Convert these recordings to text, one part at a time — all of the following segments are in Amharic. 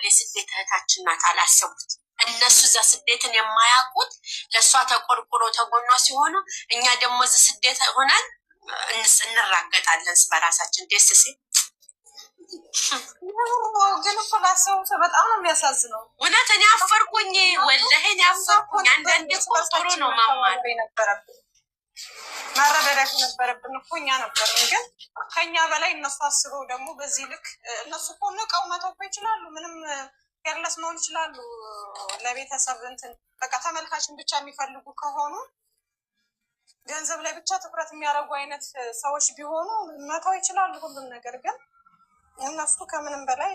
የስደት እህታችን ናት። አላሰቡት እነሱ እዛ ስደትን የማያውቁት ለእሷ ተቆርቁሮ ተጎኗ ሲሆኑ እኛ ደግሞ እዚህ ስደት ሆነን እንራገጣለን በራሳችን ደስ ሲል ግን እኮ ላሰቡት በጣም ነው የሚያሳዝነው። እውነት እኔ አፈርኩኝ፣ ወላሂ እኔ አፈርኩኝ። አንዳንዴ እኮ ጥሩ ነው መማር ነበረብን፣ መረዳዳት ነበረብን እኮ እኛ ነበርን። ግን ከኛ በላይ እነሱ አስበው ደግሞ በዚህ ልክ እነሱ እኮ ንቀው መተው እኮ ይችላሉ። ምንም ያርለስ መሆን ይችላሉ። ለቤተሰብ እንትን በቃ ተመልካችን ብቻ የሚፈልጉ ከሆኑ ገንዘብ ላይ ብቻ ትኩረት የሚያደርጉ አይነት ሰዎች ቢሆኑ መተው ይችላሉ ሁሉም ነገር። ግን እነሱ ከምንም በላይ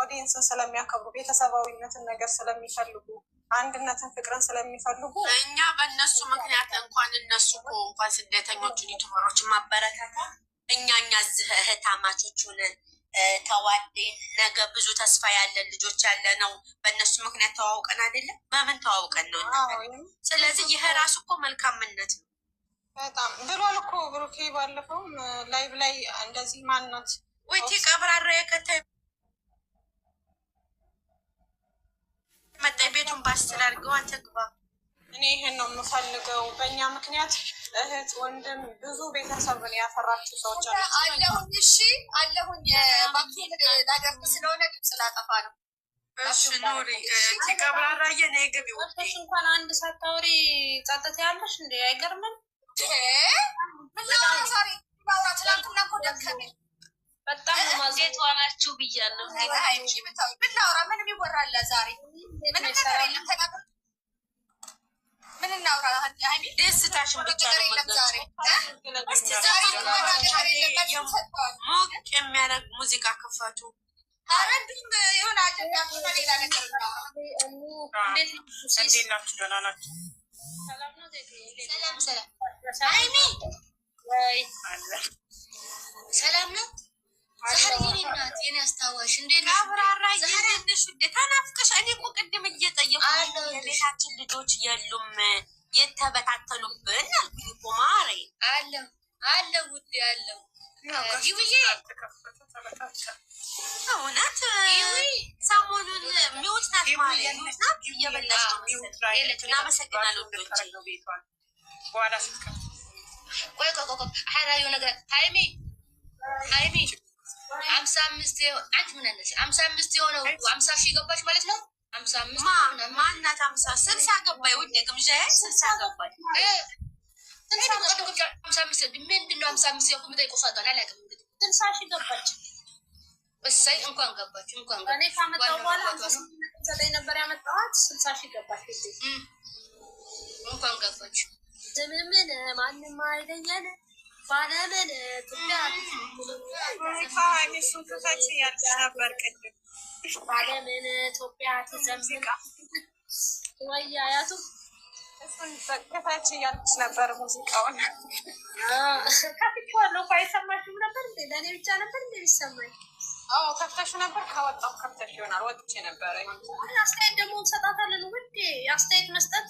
ኦዲየንስን ስለሚያከብሩ ቤተሰባዊነትን ነገር ስለሚፈልጉ አንድነትን ፍቅርን ስለሚፈልጉ እኛ በእነሱ ምክንያት እንኳን እነሱ እኮ እንኳን ስደተኞቹን ዩቱበሮችን ማበረታታ እኛ እዚህ እህታማቾች ሆነን ተዋደን ነገ ብዙ ተስፋ ያለን ልጆች ያለ ነው። በእነሱ ምክንያት ተዋውቀን አይደለም በምን ተዋውቀን ነው? ስለዚህ ይሄ ራሱ እኮ መልካምነት ነው። በጣም ብሏል እኮ ብሩኬ ባለፈውም ላይቭ ላይ እንደዚህ ማናት ወይቴ ቀብራራ የከተ መጣ ቤቱን ባስተር አድርገው አንተ ግባ። እኔ ይሄን ነው የምፈልገው። በእኛ ምክንያት እህት ወንድም ብዙ ቤተሰብን ያፈራችሁ ሰዎች አለሁኝ። እሺ አለሁኝ። ባክቴን ላደርግ ስለሆነ ድምፅ ላጠፋ ነው። እሺ ኑሪ ቀብራራዬ ነይ ግቢ። ወጥተሽ እንኳን አንድ ሳታወሪ ጸጥታ ያለሽ እንዴ? አይገርምም? ምን ላውራ ዛሬ? ላውራ ትላንትና እኮ ደከመኝ በጣም ማዜት ዋናችሁ ብያለሁ። ምን ላውራ? ምንም ይወራል ዛሬ? ምንም ነገር የለም። ተናገር። ምን እናውራ? ሃይሚ ደስታሽን ብቻ ነው ዛሬ። እስቲ ዛሬ ሞቅ የሚያደርግ ሙዚቃ ከፋቱ። ኧረ እንዲሁም የሆነ አጀንዳ ሌላ ነገር ነው። እንዴት ናችሁ? ደህና ናችሁ? ሰላም ነው? ሰላም ሰላም። ሃይሚ ወይ ሰላም ነው? ዛሬ የኔ እናት የኔ አስታዋሽ እንዴት ነው? አብራራ ይደንሽ ውዴ ተናፍቀሽ። እኔ እኮ ቅድም እየጠየኩ የቤታችን ልጆች የሉም የተበታተኑብን አልኩኝ እኮ ማሬ። አለ ውዴ አለው ይውዬ እውነት ሰሞኑን ሚውት ናት ማሬ። ሚውት ናት እየበላሽ ነው መሰለኝ። እናመሰግናለን ውዶቼ። በኋላ ስትከፍት ቆይ ሀራዩ ነገር ሃይሚ 55 አንቺ ምን አለሽ? 55 የሆነው 50 ሺህ ገባች ማለት ነው። 55 ማናት? 60 ገባይ ውዴ ግምዣዬ 60 ገባይ። ምንድን ነው 55 የቁም ጠይቆሳቷን አላውቅም። እንግዲህ 60 ሺህ ገባች። እሰይ እንኳን ገባች። እንኳን እኔ ካመጣሁ በኋላ 59 ነበር ያመጣኋት 60 ሺህ ገባች። እንኳን ገባች። ዝምምን ማንም አይለየን ባለምን ባለምን ኢትዮጵያ ትዘምር ወይ አያቱ ከታች እያለች ነበር ሙዚቃውን ከፍቼዋለሁ እኮ አይሰማሽም ነበር እንዴ? ለእኔ ብቻ ነበር እንዴ የሚሰማኝ? አዎ ከፍተሽ ነበር። ካወጣው ከፍተሽ ይሆናል። ወጥቼ ነበረ። አስተያየት ደግሞ እንሰጣታለን ውዴ። አስተያየት መስጠት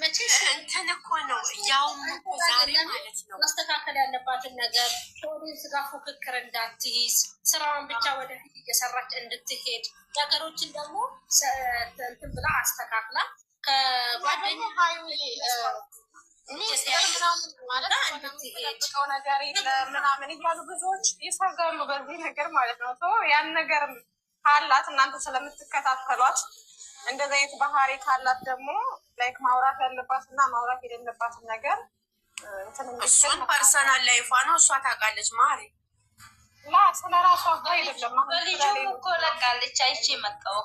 መቼስ እንትን እኮ ነው። ያውም እኮ ዛሬ ማለት ነው ማስተካከል ያለባትን ነገር ከኦዲየንስ ጋር ፉክክር እንዳትይዝ ስራዋን ብቻ ወደፊት እየሰራች እንድትሄድ ነገሮችን ደግሞ እንትን ብላ አስተካክላ ከጓደኛ ነገር ምናምን እያሉ ብዙዎች ይሰጋሉ በዚህ ነገር ማለት ነው። ያን ነገር ካላት እናንተ ስለምትከታተሏት እንደዚህ አይነት ባህሪ ካላት ደግሞ ላይክ ማውራት ያለባት እና ማውራት የሌለባትን ነገር እሱን ፐርሰናል ላይፏ ነው እሷ ታውቃለች። ማሪ ላ ስለራሷ አይደለም ልጁ እኮ ለቃለች። አይቼ መጣሁ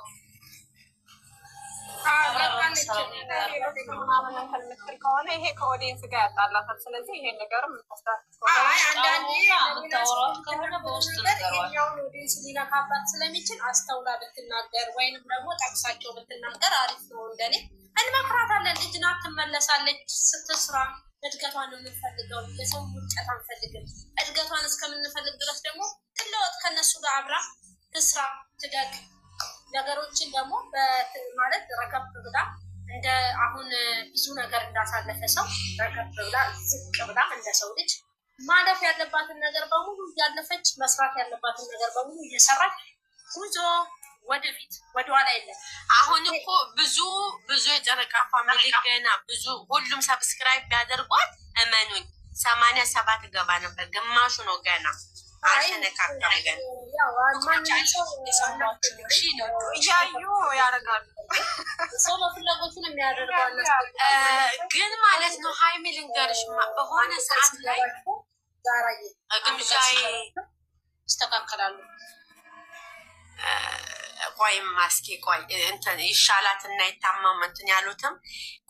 ምትል ከሆነ ይሄ ከኦዲየንስ ጋር ያጣላታል። ስለዚህ ይሄን ነገርም ኦዲየንስ ሊነካባት ስለሚችል አስተውላ ብትናገር ወይንም ደግሞ ጠቅሳቸው ብትናገር አሪፍ ነው። እንደኔ እንመክራታለን። ልጅ ናት፣ ትመለሳለች። ስትስራ እድገቷን ነው የምንፈልገው። የሰው ውድቀት አንፈልግም። እድገቷን እስከምንፈልግ ድረስ ደግሞ ትለወጥ ከነሱ ጋር አብራ ትስራ፣ ትደግ። ነገሮችን ደግሞ ማለት ረከብ ብላ እንደ አሁን ብዙ ነገር እንዳሳለፈ ሰው ረከብ ብላ ዝቅ ብላ እንደ ሰው ልጅ ማለፍ ያለባትን ነገር በሙሉ እያለፈች መስራት ያለባትን ነገር በሙሉ እየሰራች ጉዞ ወደፊት ወደኋላ የለም። አሁን እኮ ብዙ የጨረቃ ፋሚሊ ገና ብዙ ሁሉም ሰብስክራይብ ቢያደርጓት እመኑኝ 87 ገባ ነበር። ግማሹ ነው ገና አልተነካከለ ገና እያዩ ያደርጋሉ። ሰው በፍላጎቱን የሚያደርገው ግን ማለት ነው። ሀይሚ ልንገርሽማ በሆነ ሰዓት ላይ ግምጃዬ ይስተካከላሉ። ቆይም ማስኪ ቆይ እንትን ይሻላትና የታማም እንትን ያሉትም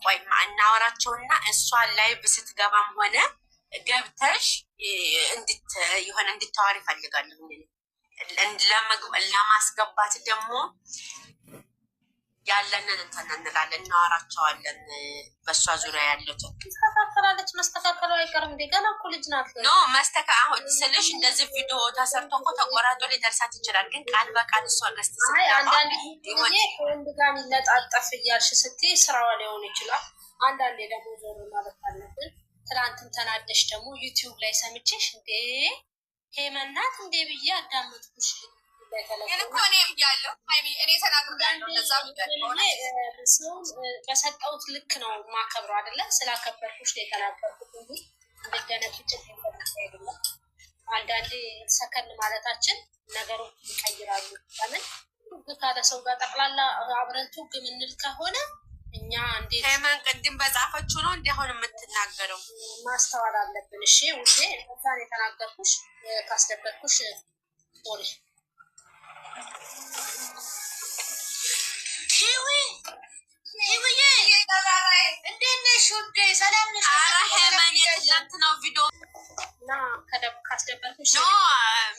ቆይማ እናወራቸውና እሷን ላይ ስትገባም ሆነ ገብተሽ የሆነ እንድታዋሪ ይፈልጋለሁ። ለማስገባት ደግሞ ያለንን እንትን እንላለን፣ እናወራቸዋለን። በእሷ ዙሪያ ያሉትን ትስተካከላለች። መስተካከሉ አይቀርም እንዴ? ገና እኮ ልጅ ናት። ኖ አሁን ስልሽ እንደዚህ ቪዲዮ ተሰርቶ እኮ ተቆራጦ ሊደርሳት ይችላል። ግን ቃል በቃል እሷ ገዝት አንዳንድ ጊዜ ከወንድ ጋር የሚለጣጠፍ እያልሽ ስትይ ስራዋ ሊሆን ይችላል። አንዳንዴ ደግሞ ዞሮ ማለት አለብን። ትናንትም ተናደሽ ደግሞ ዩቲዩብ ላይ ሰምቼሽ እንዴ ሄመናት እንዴ ብዬ አዳመጥኩሽ። ሰው በሰጠሁት ልክ ነው ማከብረው አይደለ? ስላከበርኩሽ ነው የተናገርኩት እንጂ እንደገነፍጭ አይደለም። አንዳንዴ ሰከን ማለታችን ነገሮች ይቀይራሉ። ለምን ቱግ ካለ ሰው ጋር ጠቅላላ አብረን ቱግ ምንል ከሆነ እኛ እንዴት ሄመን ቅድም በጻፈችው ነው እንዲ አሁን የምትናገረው ማስተዋል አለብን። እሺ ውዴ እዛን የተናገርኩሽ ካስደበርኩሽ ሶሪ።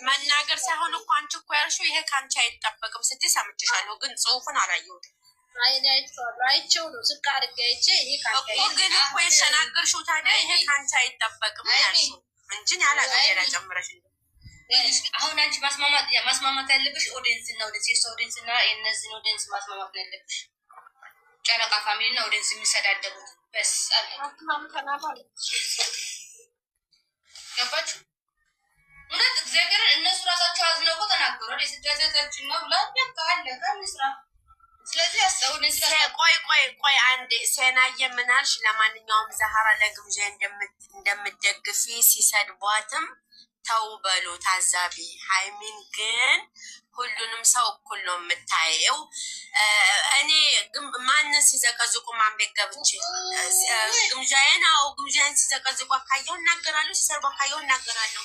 መናገር ሳይሆን እኮ አንቺ እኮ ያልሽው ይሄ ከአንቺ አይጠበቅም ስትይ ሰምቼሻለሁ፣ ግን ጽሁፉን አላየሁትም። አይቼው ነው ዝቅ አድርጌ አይቼ ይሄ ግን እኮ የተናገርሽው ታዲያ ይሄ ከአንቺ አይጠበቅም ያልሽው እንጂ ያላገ ሌላ ጨምረሽ አሁን አንቺ ማስማማት ያለብሽ ኦዲየንስ እና ኦዲየንስ ኦዲየንስ እና የእነዚህን ኦዲየንስ ማስማማት ነው ያለብሽ። ጨረቃ ፋሚሊ እና ኦዲየንስ የሚሰዳደቡት በስ አለ ገባችሁ? እውነት እግዚአብሔርን እነሱ ራሳቸው አዝነው እኮ ተናገሩ። ስደተታችን ነው ብላ አለ ከስራ ስለዚህ ቆይ አንዴ ሴናየ ምናልሽ? ለማንኛውም ዛህራ ለግምዣ እንደምትደግፊ ሲሰድቧትም ተው በሉ ታዛቢ። ሀይሚን ግን ሁሉንም ሰው እኩል ነው የምታየው። እኔ ማንን ሲዘቀዝቁ ማን ቤት ገብቼ ግምዣዬን ግምዣዬን ሲዘቀዝቁ አካየው እናገራለሁ፣ ሲሰርቡ አካየው እናገራለሁ።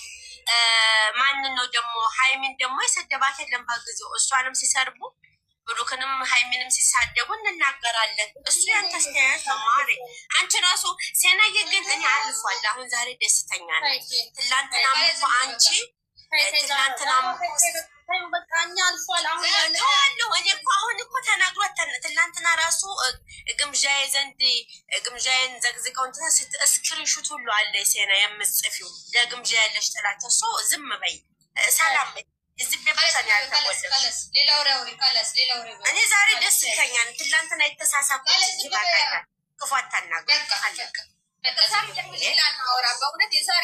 ማንን ነው ደግሞ ሀይሚን ደግሞ የሰደባት የለም በጊዜው እሷንም ሲሰርቡ ብሩክንም ሀይሚንም ሲሳደቡ እንናገራለን። እሱ ያንተ አስተያየት ነው ማሪ። አንቺ ራሱ ሴናዬ ግን እኔ አልፏል። አሁን ዛሬ ደስተኛ ነኝ። ትላንትና እኮ አንቺ ትላንትና በቃ እኛ አልፏል። አሁን እኔ እኮ አሁን እኮ ተናግሯት ትላንትና ራሱ ግምዣዬ ዘንድ ግምዣዬን ዘግዝቀው እንትን ስክሪንሹት ሁሉ አለ ሴና የምጽፊው ለግምዣ ያለሽ ጥላት እሱ ዝም በይ ሰላም በይ እኔ ዛሬ ደስ ይለኛል። ትላንትና የተሳሳኩት ይበቃኛል። ክፉ አታናግሩ። በእውነት የዛሬ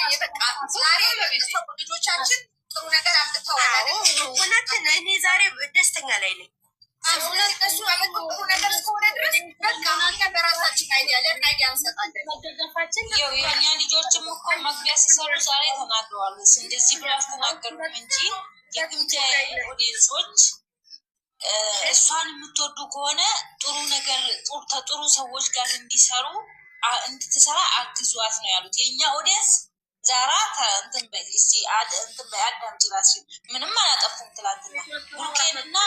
ልጆቻችን ጥሩ ነገር አምጥተዋል። እውነት እኔ ዛሬ ደስተኛ ላይ ነኝ። እነሱ ጥሩ ነገር እስከሆነ ድረስ በቃ በራሳችን አይዲያ ለን አይዲያ እንሰጣለን። የእኛ ልጆችም እኮ መግቢያ ሲሰሩ ዛሬ ተናግረዋል። እንደዚህ ብሎ አልተናገሩም እንጂ የግምጃ ኦዲየንሶች እሷን የምትወዱ ከሆነ ጥሩ ነገር ከጥሩ ሰዎች ጋር እንድትሰራ አግዟት ነው ያሉት። የእኛ ኦዲየንስ ዛራ እንትን በይ እስኪ እንትን በይ አዳምጪ እራስሽን። ምንም አላጠፉም። ትላንትና ብሩኬንና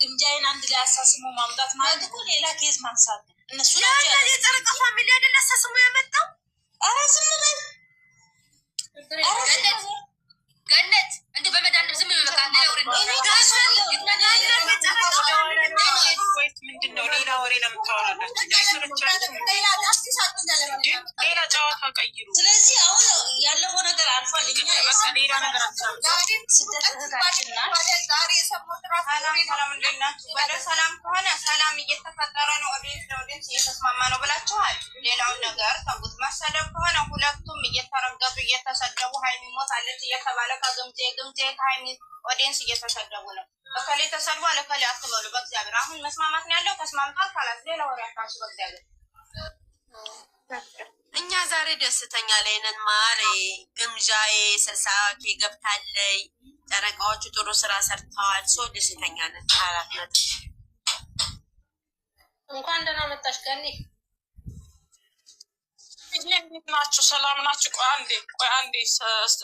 ግምጃዬን አንድ ላይ አሳስሞ ማምጣት ማለት እኮ ሌላ ኬዝ ማንሳት ነው። እነሱ ናቸው የጨረቃ ፋሚሊ አይደል አሳስሞ ያመጣው። ኧረ ዝም በይ ገነት እንደ በመዳን ዝም በቃ ምንድነው ሌላ ወሬ ለምታወራላችሁ? ሌላ ጨዋታ ቀይሩ። ስለዚህ አሁን ያለፈው ነገር አልፏል። ሌላ ነገር ወደ ሰላም ከሆነ ሰላም እየተፈጠረ ነው። ኦዲየንስ ለኦዲየንስ እየተስማማ ነው ብላችኋል። ሌላውን ነገር ተውት። መሰደብ ከሆነ ሁለቱም እየተረገጡ እየተሰደቡ ሀይሚ ሞታለች እየተባለ ከግምቴ ከሀይሚ ኦዲየንስ እየተሰደቡ ነው። እከሌ ተሰድቧል እከሌ አትበሉ። በእግዚአብሔር አሁን መስማማት ነው ያለው። ተስማምቷል ካላት ሌላ ወሬ አታንሱ። በእግዚአብሔር እኛ ዛሬ ደስተኛ ላይ ነን። ማሬ ግምዣዬ 60K ገብታለይ። ጨረቃዎቹ ጥሩ ስራ ሰርተዋል። ሰው ደስተኛ ነን። 4 ነጥብ። እንኳን ደህና መጣሽ ገኒ። እንዴት ናችሁ? ሰላም ናችሁ? ቆይ አንዴ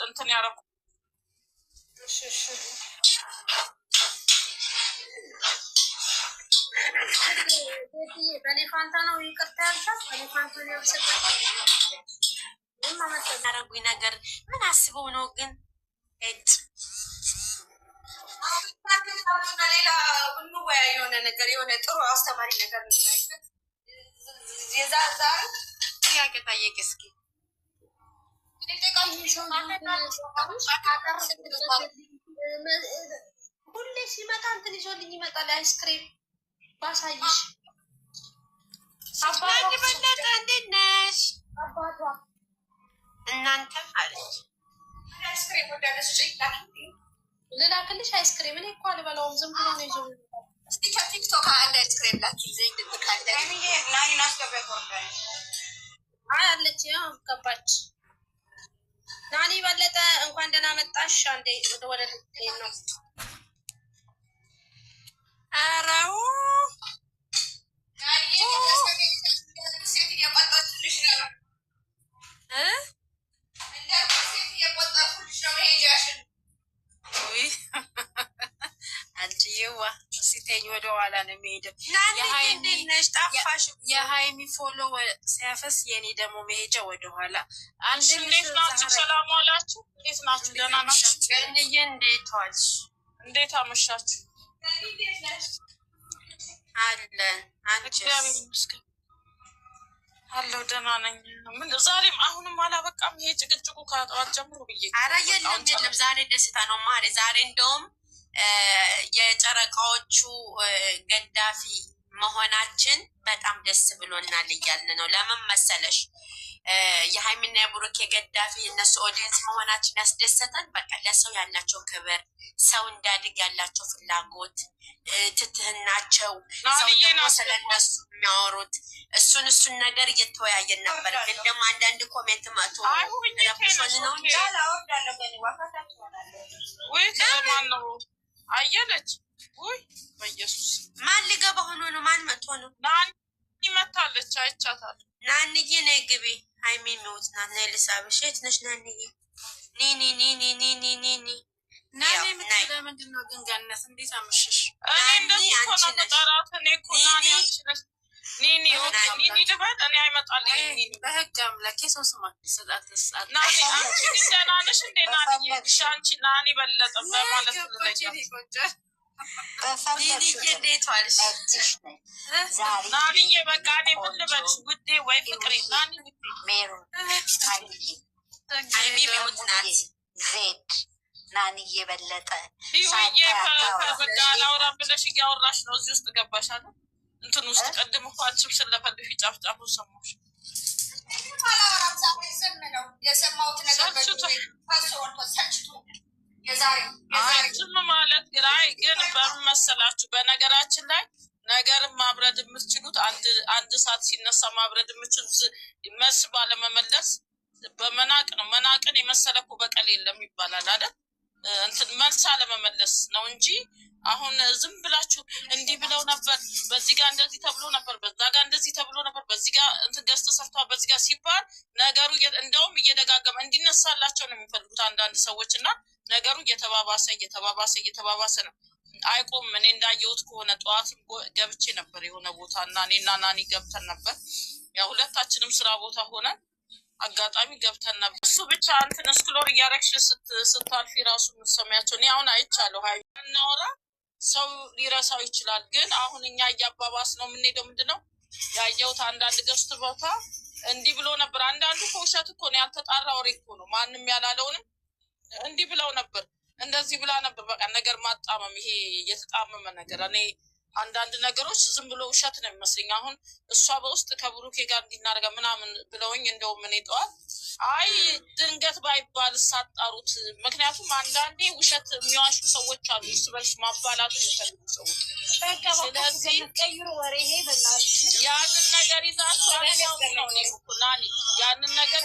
እንትን ያደረኩ በኔ ፋንታ ነው ይቅርታ ያልሻት። በኔ ፋንታ ነው ያልሰጠኝ። ያረጉኝ ነገር ምን አስበው ነው ግን? ሌላ እንወያይ የሆነ ነገር የሆነ ጥሩ አስተማሪ ነገር የዛዛ ጥያቄ ጠየቅ እስኪ። ሁሌ ሲመጣ እንትን ይዞልኝ ይመጣል። አይስክሬም ባሳይሽ። አባቴ በለጠ እንዴት ነሽ? አባቷ እናንተም አለች አይስክሬም ወዳለች ልላክልሽ አይስክሬም። እኔ እኮ አልበላውም ዝም ብሎ ነው ይዞ እስቲ ከቲክቶክ አንድ አይስክሬም ላኪ ዘንድ ልካለ ናኒ ናስገበያ ወርዳል አለች። ያው ገባች። ናኒ በለጠ እንኳን ደህና መጣሽ። አንዴ ወደ ነው አራው አንቺዬዋ ሲተኝ ወደ ኋላ ነው የሚሄደው። የሀይሚ ፎሎ ሲያፈስ የኔ ደግሞ መሄጃ ወደ ኋላ። እንዴት ናችሁ? ሰላም ዋላችሁ? እንዴት ናችሁ? ደህና ናችሁ? ገንዬ እንዴት ዋልሽ? እንዴት አመሻችሁ? አለን እግዚአብሔር ይመስገን አለው ደህና ነኝ። ምን ዛሬም አሁንም አላበቃም ይሄ ጭቅጭቁ ከጠዋት ጀምሮ ብዬ። ኧረ የለም ዛሬ ደስታ ነው ማሬ። ዛሬ እንደውም የጨረቃዎቹ ገዳፊ መሆናችን በጣም ደስ ብሎናል እያልን ነው። ለምን መሰለሽ? የሀይሚና የብሩኬ ገዳፊ እነሱ ኦዲየንስ መሆናችን ያስደሰተን። በቃ ለሰው ያላቸው ክብር፣ ሰው እንዲያድግ ያላቸው ፍላጎት፣ ትትህናቸው፣ ሰው ደግሞ ስለነሱ የሚያወሩት እሱን ነገር እየተወያየን ነበር። ግን ደግሞ አንዳንድ ኮሜንት መቶ ረብሾን ነው እንጂ ማን ነው አየለች? ውይ በኢየሱስ ማን ሊገባ ሆኖ ነው? ማን መጥቶ ነው? ናኒ መታለች፣ አይቻታለሁ። ናንዬ ነይ ግቢ። ሀይሚ የሚውት ናት። ነይ ልሳብሽ። የት ነሽ ናንዬ? ኒኒ ናኒ የምትለው ምንድን ነው ግን? ገነት እንዴት አመሸሽ? እኔ እንደዚህ እኮ ነው የምጠራት። እኔ እኮ ናኒ አንችለሽ ኒኒ ልበል? እኔ አይመጣልኝ ኒኒ። በህግ አምላክ የሰው ስም አትሰጣት። ናኒ አንቺ ግን ደህና ነሽ እንዴ? ናኒ አንቺ ናኒ በለጠ በማለት ይቆጫል። እንዴት ዋልሽ ናኒዬ? በቃ እኔ ምን ልበልሽ ውዴ? ወይ ፍቅሬ ናኒ ሀይሚ የሚውት ናት። ዜድ ናኒዬ በለጠ ይውዬ በቃ አላወራም ብለሽ እያወራሽ ነው። እዚህ ውስጥ ገባሽ አለ እንትን ውስጥ ቅድም እኮ አንቺም ስለፈልፊ ጫፍጫፉን ሰማሽ። የሰማሁት ነገር ዝም ማለት ግራይ ግን በምን መሰላችሁ? በነገራችን ላይ ነገርን ማብረድ የምትችሉት አንድ ሰዓት ሲነሳ ማብረድ የምችሉት መልስ ባለመመለስ በመናቅ ነው። መናቅን የመሰለ እኮ በቀል የለም ይባላል አይደል? እንትን መልስ አለመመለስ ነው እንጂ አሁን ዝም ብላችሁ እንዲህ ብለው ነበር፣ በዚህ ጋር እንደዚህ ተብሎ ነበር፣ በዛ ጋር እንደዚህ ተብሎ ነበር፣ በዚህ ጋር እንትን ገዝተ ሰርተዋል፣ በዚህ ጋር ሲባል ነገሩ እንደውም እየደጋገመ እንዲነሳላቸው ነው የሚፈልጉት አንዳንድ ሰዎች እና ነገሩ እየተባባሰ ነው። አይቆም። እኔ እንዳየሁት ከሆነ ጠዋት ገብቼ ነበር የሆነ ቦታ እና እኔና ናኒ ገብተን ነበር። ያው ሁለታችንም ስራ ቦታ ሆነን አጋጣሚ ገብተን ነበር። እሱ ብቻ እንትን እስክሎር እያረግሽ ስታልፊ ራሱ የምትሰሚያቸው እኔ አሁን አይቻለሁ። ሀይ እናወራ ሰው ሊረሳው ይችላል። ግን አሁን እኛ እያባባስ ነው የምንሄደው። ምንድነው ያየሁት አንዳንድ ገስት ቦታ እንዲህ ብሎ ነበር። አንዳንዱ ከውሸት እኮ ነው፣ ያልተጣራ ወሬ እኮ ነው። ማንም ያላለውንም እንዲህ ብለው ነበር፣ እንደዚህ ብላ ነበር። በቃ ነገር ማጣመም፣ ይሄ የተጣመመ ነገር። እኔ አንዳንድ ነገሮች ዝም ብሎ ውሸት ነው የሚመስለኝ። አሁን እሷ በውስጥ ከብሩኬ ጋር እንዲናደርጋ ምናምን ብለውኝ እንደውም እኔ ጠዋት አይ ድንገት ባይባል ሳጣሩት። ምክንያቱም አንዳንዴ ውሸት የሚዋሹ ሰዎች አሉ፣ እርስ በርስ ማባላት የሚፈልጉ ሰዎች። ስለዚህ ያንን ነገር ይዛቸው ናኒ ያንን ነገር